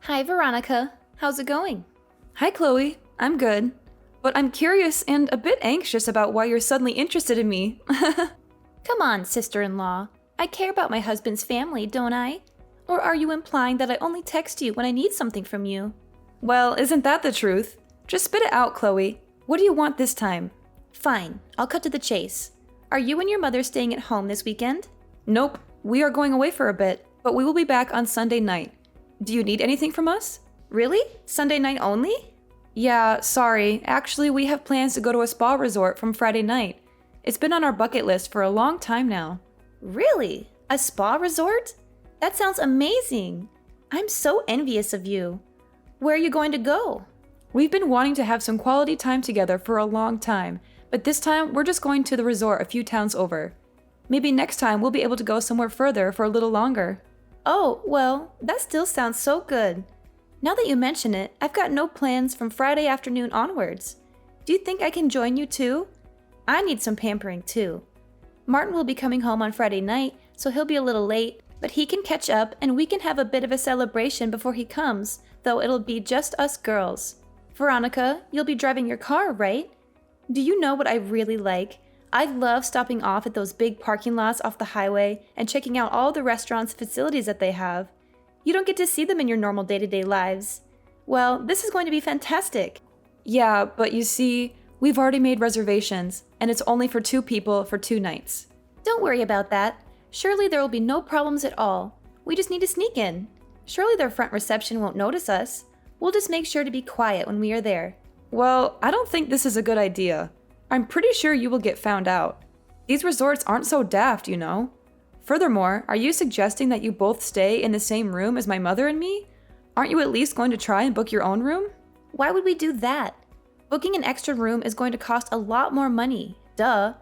Hi, Veronica. How's it going? Hi, Chloe. I'm good. But I'm curious and a bit anxious about why you're suddenly interested in me. Come on, sister-in-law. I care about my husband's family, don't I? Or are you implying that I only text you when I need something from you? Well, isn't that the truth? Just spit it out, Chloe. What do you want this time? Fine, I'll cut to the chase. Are you and your mother staying at home this weekend? Nope. We are going away for a bit, but we will be back on Sunday night. Do you need anything from us? Really? Sunday night only? Yeah, sorry. Actually, we have plans to go to a spa resort from Friday night. It's been on our bucket list for a long time now. Really? A spa resort? That sounds amazing. I'm so envious of you. Where are you going to go? We've been wanting to have some quality time together for a long time, but this time we're just going to the resort a few towns over. Maybe next time we'll be able to go somewhere further for a little longer. Oh, well, that still sounds so good. Now that you mention it, I've got no plans from Friday afternoon onwards. Do you think I can join you too? I need some pampering too. Martin will be coming home on Friday night, so he'll be a little late, but he can catch up and we can have a bit of a celebration before he comes, though it'll be just us girls. Veronica, you'll be driving your car, right? Do you know what I really like? I love stopping off at those big parking lots off the highway and checking out all the restaurants and facilities that they have. You don't get to see them in your normal day-to-day lives. Well, this is going to be fantastic. Yeah, but you see, we've already made reservations, and it's only for 2 people for 2 nights. Don't worry about that. Surely there will be no problems at all. We just need to sneak in. Surely their front reception won't notice us. We'll just make sure to be quiet when we are there. Well, I don't think this is a good idea. I'm pretty sure you will get found out. These resorts aren't so daft, you know. Furthermore, are you suggesting that you both stay in the same room as my mother and me? Aren't you at least going to try and book your own room? Why would we do that? Booking an extra room is going to cost a lot more money. Duh.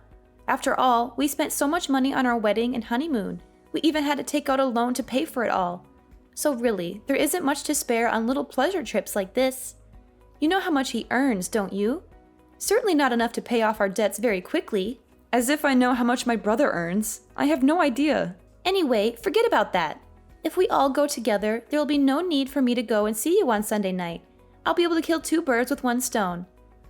After all, we spent so much money on our wedding and honeymoon. We even had to take out a loan to pay for it all. So really, there isn't much to spare on little pleasure trips like this. You know how much he earns, don't you? Certainly not enough to pay off our debts very quickly. As if I know how much my brother earns. I have no idea. Anyway, forget about that. If we all go together, there will be no need for me to go and see you on Sunday night. I'll be able to kill 2 birds with 1 stone.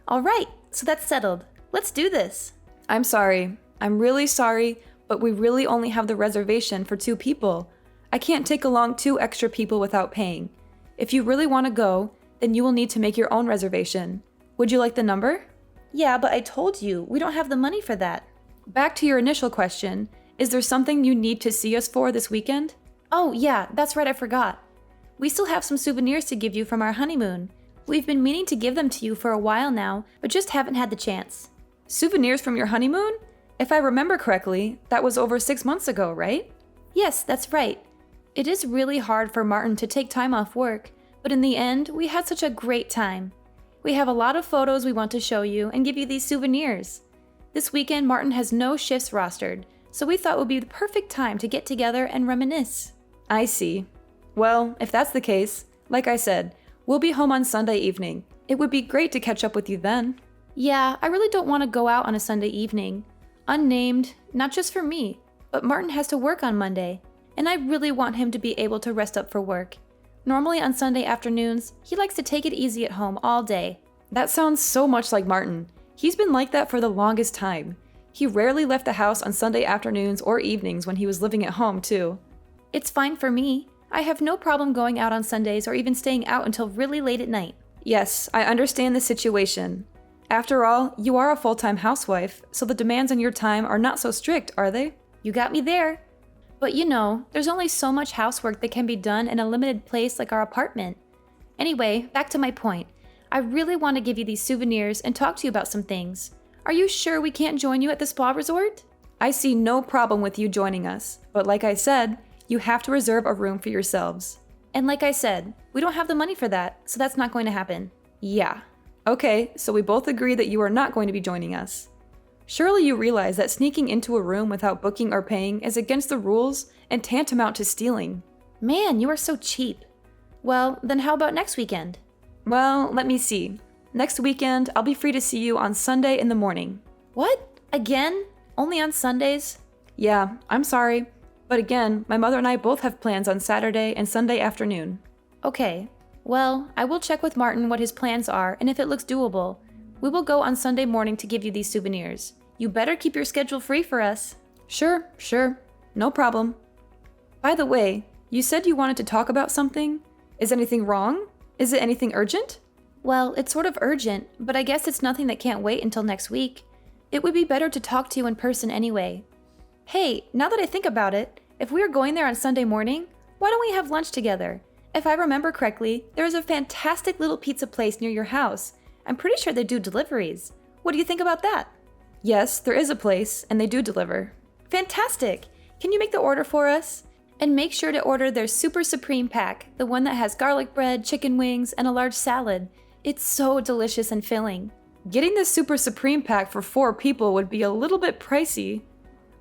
All right, so that's settled. Let's do this. I'm sorry. I'm really sorry, but we really only have the reservation for 2 people. I can't take along 2 extra people without paying. If you really want to go, then you will need to make your own reservation. Would you like the number? Yeah, but I told you, we don't have the money for that. Back to your initial question, is there something you need to see us for this weekend? Oh yeah, that's right, I forgot. We still have some souvenirs to give you from our honeymoon. We've been meaning to give them to you for a while now, but just haven't had the chance. Souvenirs from your honeymoon? If I remember correctly, that was over 6 months ago, right? Yes, that's right. It is really hard for Martin to take time off work, but in the end, we had such a great time. We have a lot of photos we want to show you and give you these souvenirs. This weekend, Martin has no shifts rostered, so we thought it would be the perfect time to get together and reminisce. I see. Well, if that's the case, like I said, we'll be home on Sunday evening. It would be great to catch up with you then. Yeah, I really don't want to go out on a Sunday evening. Unnamed, not just for me, but Martin has to work on Monday, and I really want him to be able to rest up for work. Normally on Sunday afternoons, he likes to take it easy at home all day. That sounds so much like Martin. He's been like that for the longest time. He rarely left the house on Sunday afternoons or evenings when he was living at home, too. It's fine for me. I have no problem going out on Sundays or even staying out until really late at night. Yes, I understand the situation. After all, you are a full-time housewife, so the demands on your time are not so strict, are they? You got me there. But you know, there's only so much housework that can be done in a limited place like our apartment. Anyway, back to my point. I really want to give you these souvenirs and talk to you about some things. Are you sure we can't join you at the spa resort? I see no problem with you joining us, but like I said, you have to reserve a room for yourselves. And like I said, we don't have the money for that, so that's not going to happen. Yeah. Okay, so we both agree that you are not going to be joining us. Surely you realize that sneaking into a room without booking or paying is against the rules and tantamount to stealing. Man, you are so cheap. Well, then how about next weekend? Well, let me see. Next weekend, I'll be free to see you on Sunday in the morning. What? Again? Only on Sundays? Yeah, I'm sorry. But again, my mother and I both have plans on Saturday and Sunday afternoon. Okay, Well, I will check with Martin what his plans are and if it looks doable. We will go on Sunday morning to give you these souvenirs. You better keep your schedule free for us. Sure. No problem. By the way, you said you wanted to talk about something? Is anything wrong? Is it anything urgent? Well, it's sort of urgent, but I guess it's nothing that can't wait until next week. It would be better to talk to you in person anyway. Hey, now that I think about it, if we are going there on Sunday morning, why don't we have lunch together? If I remember correctly, there is a fantastic little pizza place near your house. I'm pretty sure they do deliveries. What do you think about that? Yes, there is a place, and they do deliver. Fantastic! Can you make the order for us? And make sure to order their Super Supreme pack, the one that has garlic bread, chicken wings, and a large salad. It's so delicious and filling. Getting the Super Supreme pack for 4 people would be a little bit pricey.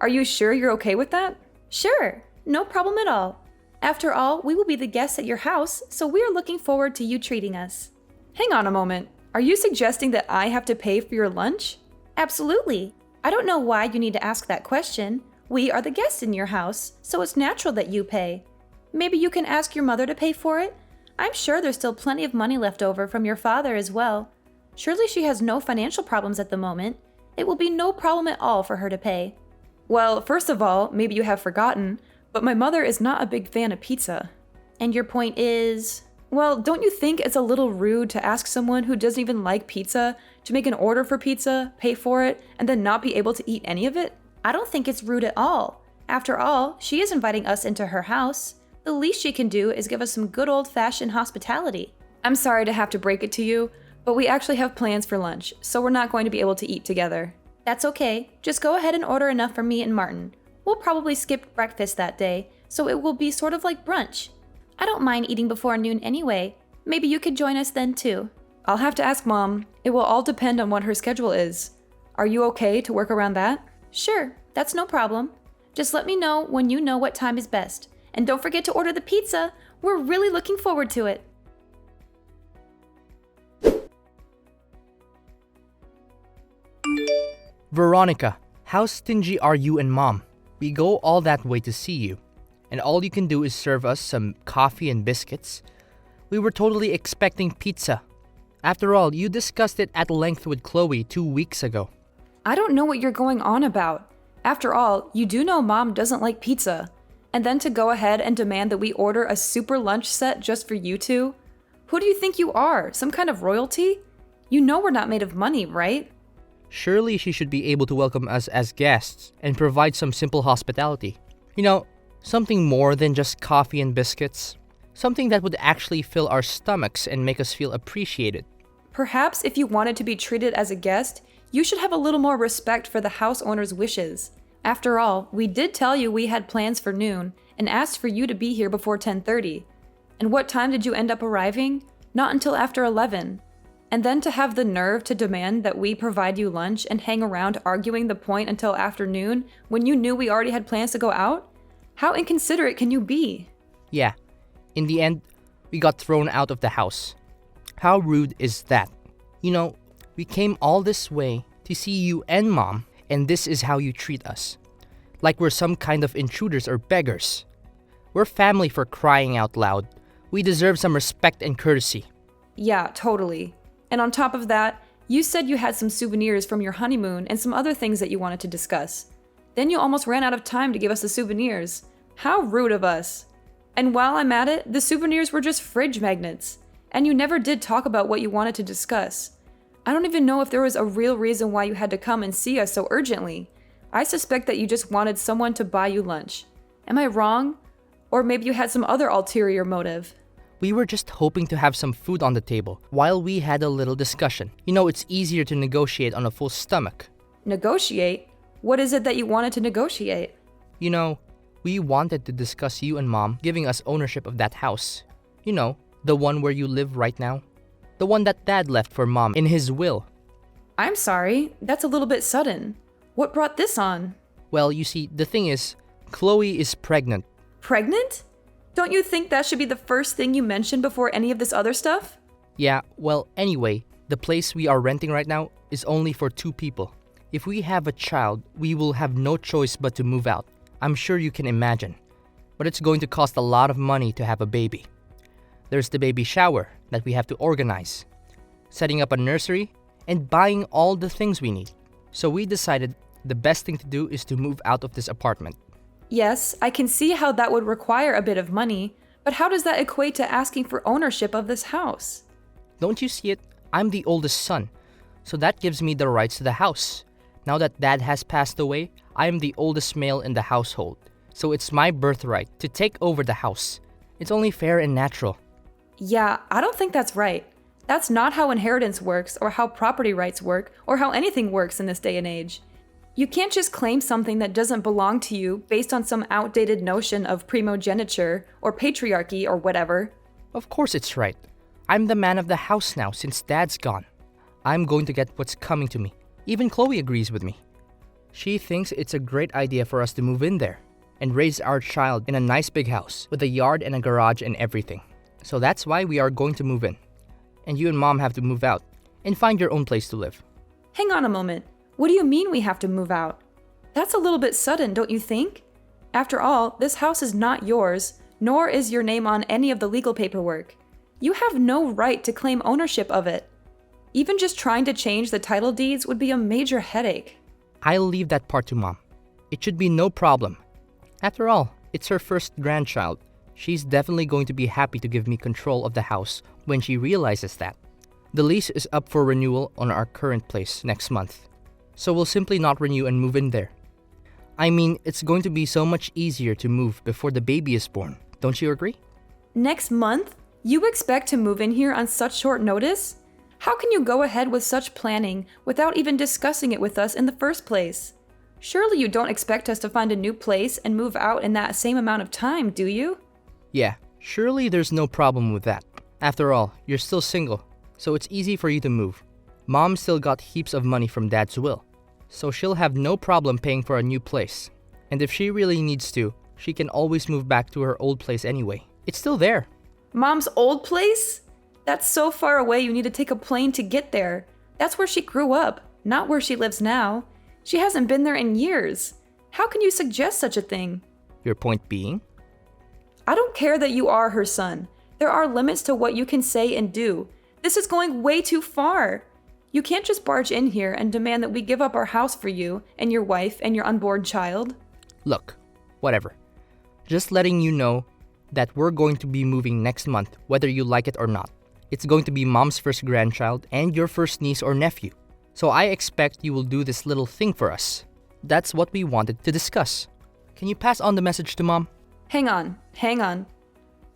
Are you sure you're okay with that? Sure, no problem at all. After all, we will be the guests at your house, so we are looking forward to you treating us. Hang on a moment. Are you suggesting that I have to pay for your lunch? Absolutely. I don't know why you need to ask that question. We are the guests in your house, so it's natural that you pay. Maybe you can ask your mother to pay for it? I'm sure there's still plenty of money left over from your father as well. Surely she has no financial problems at the moment. It will be no problem at all for her to pay. Well, first of all, maybe you have forgotten, but my mother is not a big fan of pizza. And your point is? Well, don't you think it's a little rude to ask someone who doesn't even like pizza to make an order for pizza, pay for it, and then not be able to eat any of it? I don't think it's rude at all. After all, she is inviting us into her house. The least she can do is give us some good old-fashioned hospitality. I'm sorry to have to break it to you, but we actually have plans for lunch, so we're not going to be able to eat together. That's okay. Just go ahead and order enough for me and Martin. We'll probably skip breakfast that day, so it will be sort of like brunch. I don't mind eating before noon anyway. Maybe you could join us then too. I'll have to ask Mom. It will all depend on what her schedule is. Are you okay to work around that? Sure, that's no problem. Just let me know when you know what time is best. And don't forget to order the pizza. We're really looking forward to it. Veronica, how stingy are you and Mom? We go all that way to see you, and all you can do is serve us some coffee and biscuits. We were totally expecting pizza. After all, you discussed it at length with Chloe 2 weeks ago. I don't know what you're going on about. After all, you do know Mom doesn't like pizza. And then to go ahead and demand that we order a super lunch set just for you two? Who do you think you are? Some kind of royalty? You know we're not made of money, right? Surely she should be able to welcome us as guests and provide some simple hospitality. You know, something more than just coffee and biscuits. Something that would actually fill our stomachs and make us feel appreciated. Perhaps if you wanted to be treated as a guest, you should have a little more respect for the house owner's wishes. After all, we did tell you we had plans for noon and asked for you to be here before 10:30. And what time did you end up arriving? Not until after 11. And then to have the nerve to demand that we provide you lunch and hang around arguing the point until afternoon when you knew we already had plans to go out? How inconsiderate can you be? Yeah, in the end, we got thrown out of the house. How rude is that? You know, we came all this way to see you and Mom, and this is how you treat us. Like we're some kind of intruders or beggars. We're family, for crying out loud. We deserve some respect and courtesy. Yeah, totally. And on top of that, you said you had some souvenirs from your honeymoon and some other things that you wanted to discuss. Then you almost ran out of time to give us the souvenirs. How rude of us. And while I'm at it, the souvenirs were just fridge magnets. And you never did talk about what you wanted to discuss. I don't even know if there was a real reason why you had to come and see us so urgently. I suspect that you just wanted someone to buy you lunch. Am I wrong? Or maybe you had some other ulterior motive. We were just hoping to have some food on the table while we had a little discussion. You know, it's easier to negotiate on a full stomach. Negotiate? What is it that you wanted to negotiate? You know, we wanted to discuss you and Mom giving us ownership of that house. You know, the one where you live right now. The one that Dad left for Mom in his will. I'm sorry, that's a little bit sudden. What brought this on? Well, you see, the thing is, Chloe is pregnant. Pregnant? Don't you think that should be the first thing you mention before any of this other stuff? Yeah, well, anyway, the place we are renting right now is only for 2 people. If we have a child, we will have no choice but to move out. I'm sure you can imagine. But it's going to cost a lot of money to have a baby. There's the baby shower that we have to organize, setting up a nursery, and buying all the things we need. So we decided the best thing to do is to move out of this apartment. Yes, I can see how that would require a bit of money, but how does that equate to asking for ownership of this house? Don't you see it? I'm the oldest son, so that gives me the rights to the house. Now that dad has passed away, I am the oldest male in the household, so it's my birthright to take over the house. It's only fair and natural. Yeah, I don't think that's right. That's not how inheritance works, or how property rights work, or how anything works in this day and age. You can't just claim something that doesn't belong to you based on some outdated notion of primogeniture, or patriarchy, or whatever. Of course it's right. I'm the man of the house now since dad's gone. I'm going to get what's coming to me. Even Chloe agrees with me. She thinks it's a great idea for us to move in there and raise our child in a nice big house with a yard and a garage and everything. So that's why we are going to move in. And you and mom have to move out and find your own place to live. Hang on a moment. What do you mean we have to move out? That's a little bit sudden, don't you think? After all, this house is not yours, nor is your name on any of the legal paperwork. You have no right to claim ownership of it. Even just trying to change the title deeds would be a major headache. I'll leave that part to mom. It should be no problem. After all, it's her first grandchild. She's definitely going to be happy to give me control of the house when she realizes that. The lease is up for renewal on our current place next month, so we'll simply not renew and move in there. I mean, it's going to be so much easier to move before the baby is born. Don't you agree? Next month? You expect to move in here on such short notice? How can you go ahead with such planning without even discussing it with us in the first place? Surely you don't expect us to find a new place and move out in that same amount of time, do you? Yeah, surely there's no problem with that. After all, you're still single, so it's easy for you to move. Mom still got heaps of money from dad's will, so she'll have no problem paying for a new place. And if she really needs to, she can always move back to her old place anyway. It's still there. Mom's old place? That's so far away you need to take a plane to get there. That's where she grew up, not where she lives now. She hasn't been there in years. How can you suggest such a thing? Your point being? I don't care that you are her son. There are limits to what you can say and do. This is going way too far. You can't just barge in here and demand that we give up our house for you and your wife and your unborn child. Look, whatever. Just letting you know that we're going to be moving next month, whether you like it or not. It's going to be mom's first grandchild and your first niece or nephew. So I expect you will do this little thing for us. That's what we wanted to discuss. Can you pass on the message to mom? Hang on.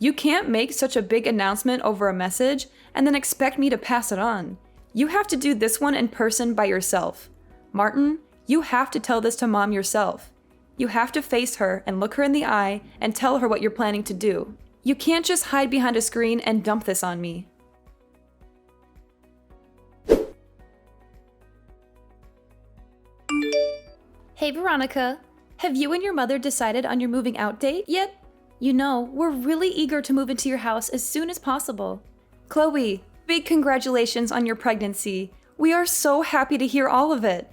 You can't make such a big announcement over a message and then expect me to pass it on. You have to do this one in person by yourself. Martin, you have to tell this to mom yourself. You have to face her and look her in the eye and tell her what you're planning to do. You can't just hide behind a screen and dump this on me. Hey Veronica, have you and your mother decided on your moving out date yet? You know, we're really eager to move into your house as soon as possible. Chloe, big congratulations on your pregnancy. We are so happy to hear all of it.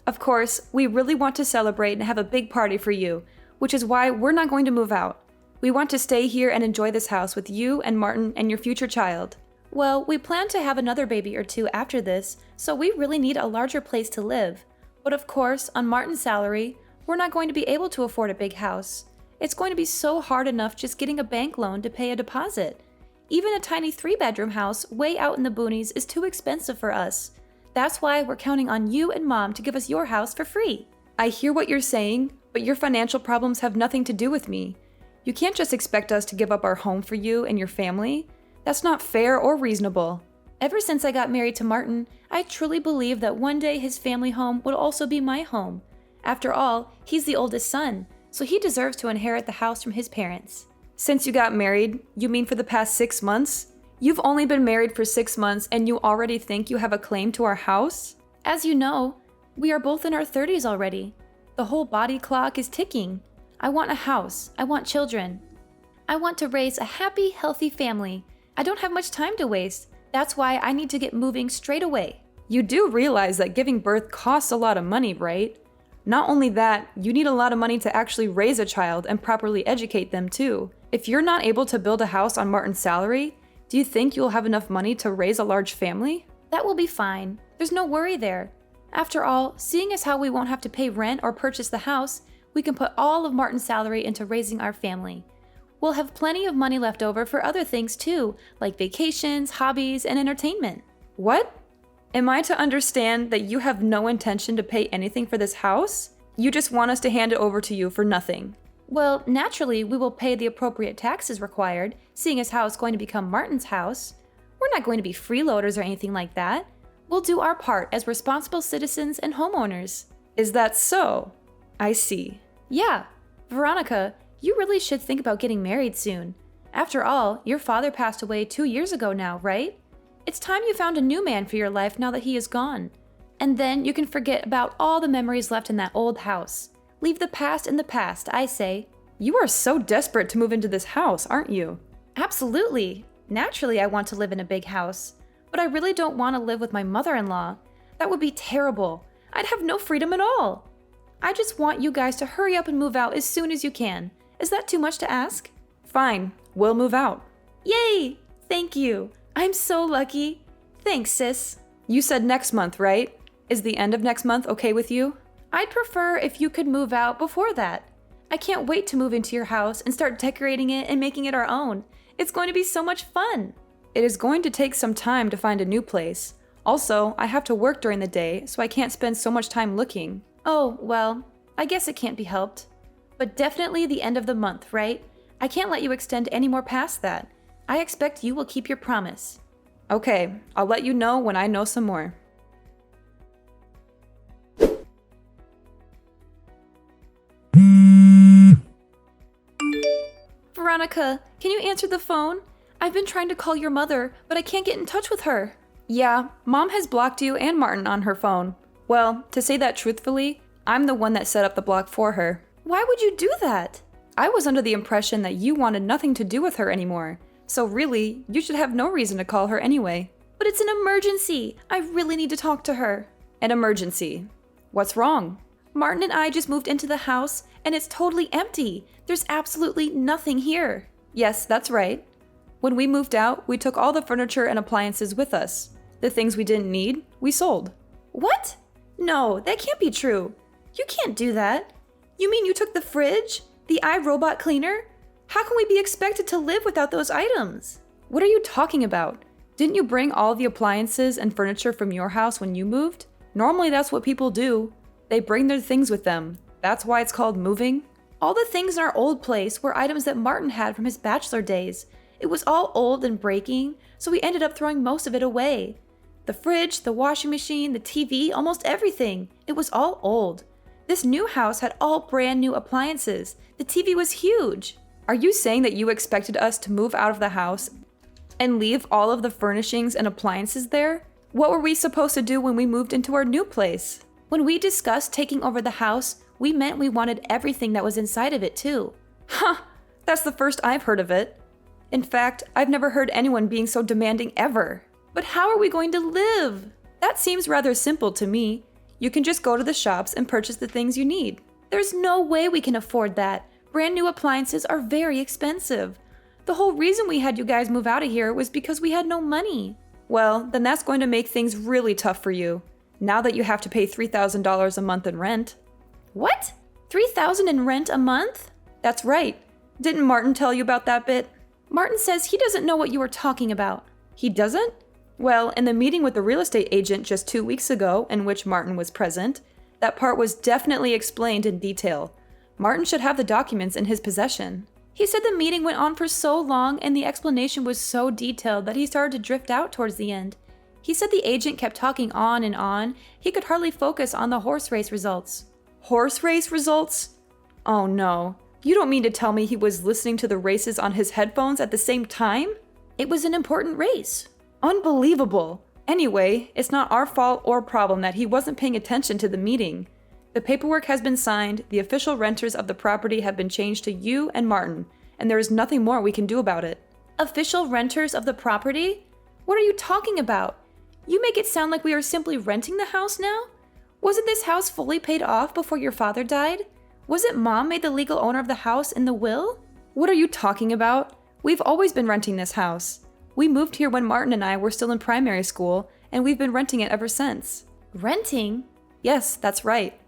Of course, we really want to celebrate and have a big party for you, which is why we're not going to move out. We want to stay here and enjoy this house with you and Martin and your future child. Well, we plan to have another baby or two after this, so we really need a larger place to live. But of course, on Martin's salary, we're not going to be able to afford a big house. It's going to be so hard enough just getting a bank loan to pay a deposit. Even a tiny 3-bedroom house way out in the boonies is too expensive for us. That's why we're counting on you and Mom to give us your house for free. I hear what you're saying, but your financial problems have nothing to do with me. You can't just expect us to give up our home for you and your family. That's not fair or reasonable. Ever since I got married to Martin, I truly believe that one day his family home would also be my home. After all, he's the oldest son, so he deserves to inherit the house from his parents. Since you got married, you mean for the past 6 months? You've only been married for 6 months and you already think you have a claim to our house? As you know, we are both in our 30s already. The whole body clock is ticking. I want a house. I want children. I want to raise a happy, healthy family. I don't have much time to waste. That's why I need to get moving straight away. You do realize that giving birth costs a lot of money, right? Not only that, you need a lot of money to actually raise a child and properly educate them too. If you're not able to build a house on Martin's salary, Do you think you'll have enough money to raise a large family? That will be fine. There's no worry there. After all, seeing as how we won't have to pay rent or purchase the house, we can put all of Martin's salary into raising our family. We'll have plenty of money left over for other things too, like vacations, hobbies, and entertainment. What? Am I to understand that you have no intention to pay anything for this house? You just want us to hand it over to you for nothing. Well, naturally, we will pay the appropriate taxes required, seeing as how it's going to become Martin's house. We're not going to be freeloaders or anything like that. We'll do our part as responsible citizens and homeowners. Is that so? I see. Yeah. Veronica, you really should think about getting married soon. After all, your father passed away 2 years ago now, right? It's time you found a new man for your life now that he is gone. And then you can forget about all the memories left in that old house. Leave the past in the past, I say. You are so desperate to move into this house, aren't you? Absolutely. Naturally, I want to live in a big house. But I really don't want to live with my mother-in-law. That would be terrible. I'd have no freedom at all. I just want you guys to hurry up and move out as soon as you can. Is that too much to ask? Fine, we'll move out. Yay! Thank you. I'm so lucky. Thanks, sis. You said next month, right? Is the end of next month okay with you? I'd prefer if you could move out before that. I can't wait to move into your house and start decorating it and making it our own. It's going to be so much fun. It is going to take some time to find a new place. Also, I have to work during the day, so I can't spend so much time looking. Oh, well, I guess it can't be helped. But definitely the end of the month, right? I can't let you extend any more past that. I expect you will keep your promise. Okay, I'll let you know when I know some more. Veronica, can you answer the phone? I've been trying to call your mother, but I can't get in touch with her. Yeah, Mom has blocked you and Martin on her phone. Well, to say that truthfully, I'm the one that set up the block for her. Why would you do that? I was under the impression that you wanted nothing to do with her anymore. So really, you should have no reason to call her anyway. But it's an emergency. I really need to talk to her. An emergency? What's wrong? Martin and I just moved into the house, and it's totally empty. There's absolutely nothing here. Yes, that's right. When we moved out, we took all the furniture and appliances with us. The things we didn't need, we sold. What? No, that can't be true. You can't do that. You mean you took the fridge? The iRobot cleaner? How can we be expected to live without those items? What are you talking about? Didn't you bring all the appliances and furniture from your house when you moved? Normally that's what people do. They bring their things with them. That's why it's called moving. All the things in our old place were items that Martin had from his bachelor days. It was all old and breaking, so we ended up throwing most of it away. The fridge, the washing machine, the TV, almost everything. It was all old. This new house had all brand new appliances. The TV was huge. Are you saying that you expected us to move out of the house and leave all of the furnishings and appliances there? What were we supposed to do when we moved into our new place? When we discussed taking over the house, we meant we wanted everything that was inside of it too. Huh, that's the first I've heard of it. In fact, I've never heard anyone being so demanding ever. But how are we going to live? That seems rather simple to me. You can just go to the shops and purchase the things you need. There's no way we can afford that. Brand new appliances are very expensive. The whole reason we had you guys move out of here was because we had no money. Well, then that's going to make things really tough for you, now that you have to pay $3,000 a month in rent. What? $3,000 in rent a month? That's right. Didn't Martin tell you about that bit? Martin says he doesn't know what you were talking about. He doesn't? Well, in the meeting with the real estate agent just 2 weeks ago, in which Martin was present, that part was definitely explained in detail. Martin should have the documents in his possession. He said the meeting went on for so long and the explanation was so detailed that he started to drift out towards the end. He said the agent kept talking on and on. He could hardly focus on the horse race results. Horse race results? Oh no. You don't mean to tell me he was listening to the races on his headphones at the same time? It was an important race. Unbelievable. Anyway, it's not our fault or problem that he wasn't paying attention to the meeting. The paperwork has been signed, the official renters of the property have been changed to you and Martin, and there is nothing more we can do about it. Official renters of the property? What are you talking about? You make it sound like we are simply renting the house now? Wasn't this house fully paid off before your father died? Wasn't Mom made the legal owner of the house in the will? What are you talking about? We've always been renting this house. We moved here when Martin and I were still in primary school, and we've been renting it ever since. Renting? Yes, that's right.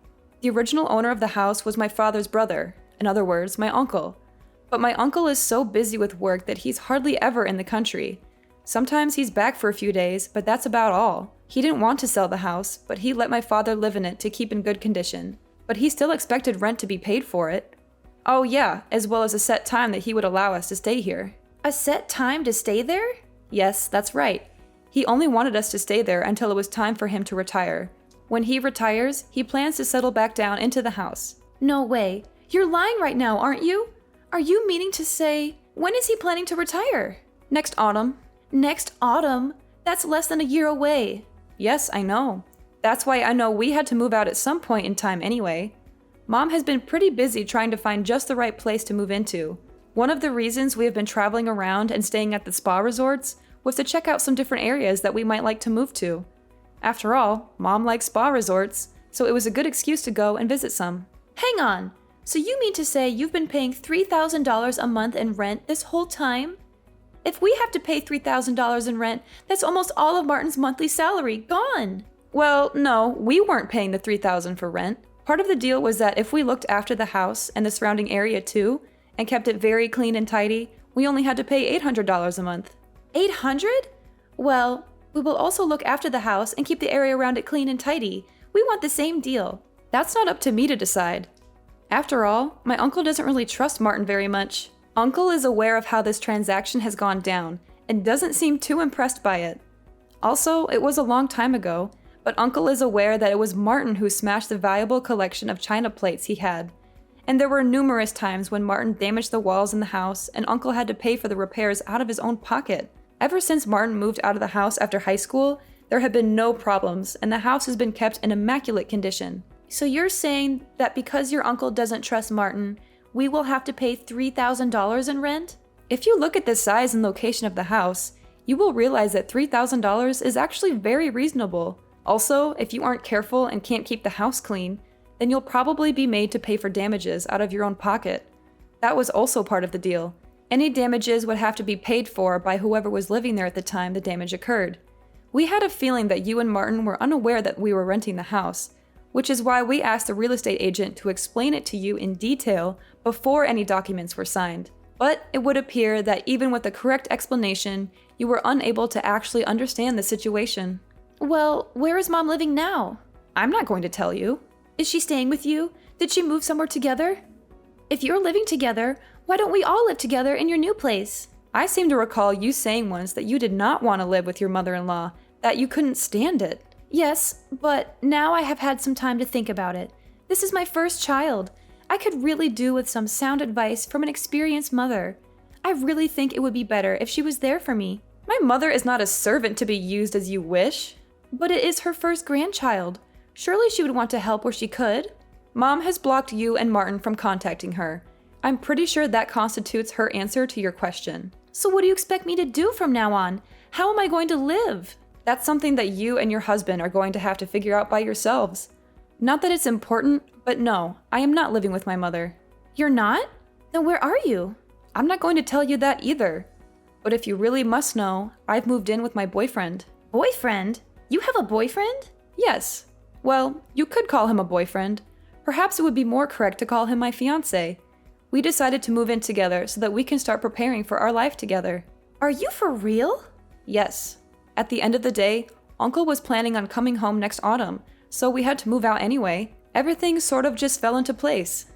The original owner of the house was my father's brother, in other words, my uncle. But my uncle is so busy with work that he's hardly ever in the country. Sometimes he's back for a few days, but that's about all. He didn't want to sell the house, but he let my father live in it to keep in good condition. But he still expected rent to be paid for it. Oh yeah, as well as a set time that he would allow us to stay here. A set time to stay there? Yes, that's right. He only wanted us to stay there until it was time for him to retire. When he retires, he plans to settle back down into the house. No way. You're lying right now, aren't you? Are you meaning to say, when is he planning to retire? Next autumn. Next autumn? That's less than a year away. Yes, I know. That's why I know we had to move out at some point in time anyway. Mom has been pretty busy trying to find just the right place to move into. One of the reasons we have been traveling around and staying at the spa resorts was to check out some different areas that we might like to move to. After all, Mom likes spa resorts, so it was a good excuse to go and visit some. Hang on. So you mean to say you've been paying $3,000 a month in rent this whole time? If we have to pay $3,000 in rent, that's almost all of Martin's monthly salary gone. Well, no, we weren't paying the $3,000 for rent. Part of the deal was that if we looked after the house and the surrounding area too, and kept it very clean and tidy, we only had to pay $800 a month. $800? Well, we will also look after the house and keep the area around it clean and tidy. We want the same deal. That's not up to me to decide. After all, my uncle doesn't really trust Martin very much. Uncle is aware of how this transaction has gone down and doesn't seem too impressed by it. Also, it was a long time ago, but Uncle is aware that it was Martin who smashed the valuable collection of china plates he had. And there were numerous times when Martin damaged the walls in the house and Uncle had to pay for the repairs out of his own pocket. Ever since Martin moved out of the house after high school, there have been no problems and the house has been kept in immaculate condition. So you're saying that because your uncle doesn't trust Martin, we will have to pay $3,000 in rent? If you look at the size and location of the house, you will realize that $3,000 is actually very reasonable. Also, if you aren't careful and can't keep the house clean, then you'll probably be made to pay for damages out of your own pocket. That was also part of the deal. Any damages would have to be paid for by whoever was living there at the time the damage occurred. We had a feeling that you and Martin were unaware that we were renting the house, which is why we asked the real estate agent to explain it to you in detail before any documents were signed. But it would appear that even with the correct explanation, you were unable to actually understand the situation. Well, where is Mom living now? I'm not going to tell you. Is she staying with you? Did she move somewhere together? If you're living together, why don't we all live together in your new place? I seem to recall you saying once that you did not want to live with your mother-in-law, that you couldn't stand it. Yes, but now I have had some time to think about it. This is my first child. I could really do with some sound advice from an experienced mother. I really think it would be better if she was there for me. My mother is not a servant to be used as you wish. But it is her first grandchild. Surely she would want to help where she could. Mom has blocked you and Martin from contacting her. I'm pretty sure that constitutes her answer to your question. So what do you expect me to do from now on? How am I going to live? That's something that you and your husband are going to have to figure out by yourselves. Not that it's important, but no, I am not living with my mother. You're not? Then where are you? I'm not going to tell you that either. But if you really must know, I've moved in with my boyfriend. Boyfriend? You have a boyfriend? Yes. Well, you could call him a boyfriend. Perhaps it would be more correct to call him my fiancé. We decided to move in together so that we can start preparing for our life together. Are you for real? Yes. At the end of the day, Uncle was planning on coming home next autumn, so we had to move out anyway. Everything sort of just fell into place.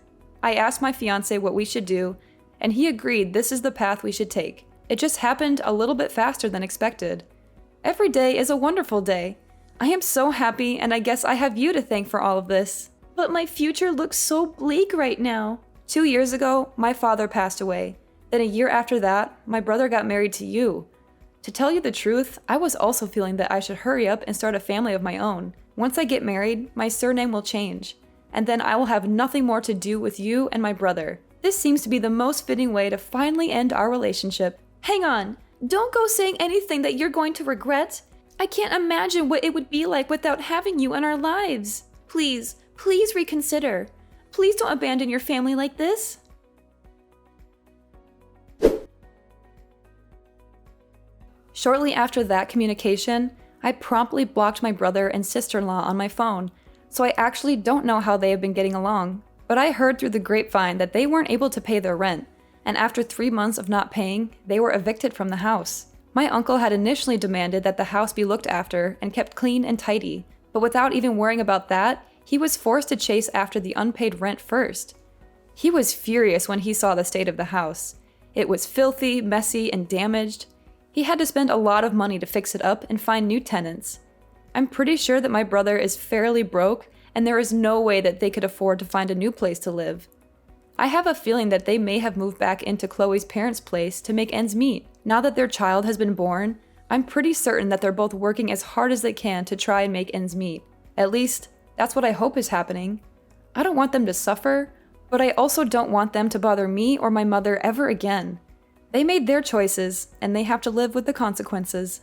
I asked my fiancé what we should do, and he agreed this is the path we should take. It just happened a little bit faster than expected. Every day is a wonderful day. I am so happy, and I guess I have you to thank for all of this. But my future looks so bleak right now. 2 years ago, my father passed away. Then a year after that, my brother got married to you. To tell you the truth, I was also feeling that I should hurry up and start a family of my own. Once I get married, my surname will change, and then I will have nothing more to do with you and my brother. This seems to be the most fitting way to finally end our relationship. Hang on, don't go saying anything that you're going to regret. I can't imagine what it would be like without having you in our lives. Please, please reconsider. Please don't abandon your family like this. Shortly after that communication, I promptly blocked my brother and sister-in-law on my phone, so I actually don't know how they have been getting along. But I heard through the grapevine that they weren't able to pay their rent, and after 3 months of not paying, they were evicted from the house. My uncle had initially demanded that the house be looked after and kept clean and tidy, but without even worrying about that, he was forced to chase after the unpaid rent first. He was furious when he saw the state of the house. It was filthy, messy, and damaged. He had to spend a lot of money to fix it up and find new tenants. I'm pretty sure that my brother is fairly broke, and there is no way that they could afford to find a new place to live. I have a feeling that they may have moved back into Chloe's parents' place to make ends meet. Now that their child has been born, I'm pretty certain that they're both working as hard as they can to try and make ends meet. At least, that's what I hope is happening. I don't want them to suffer, but I also don't want them to bother me or my mother ever again. They made their choices, and they have to live with the consequences.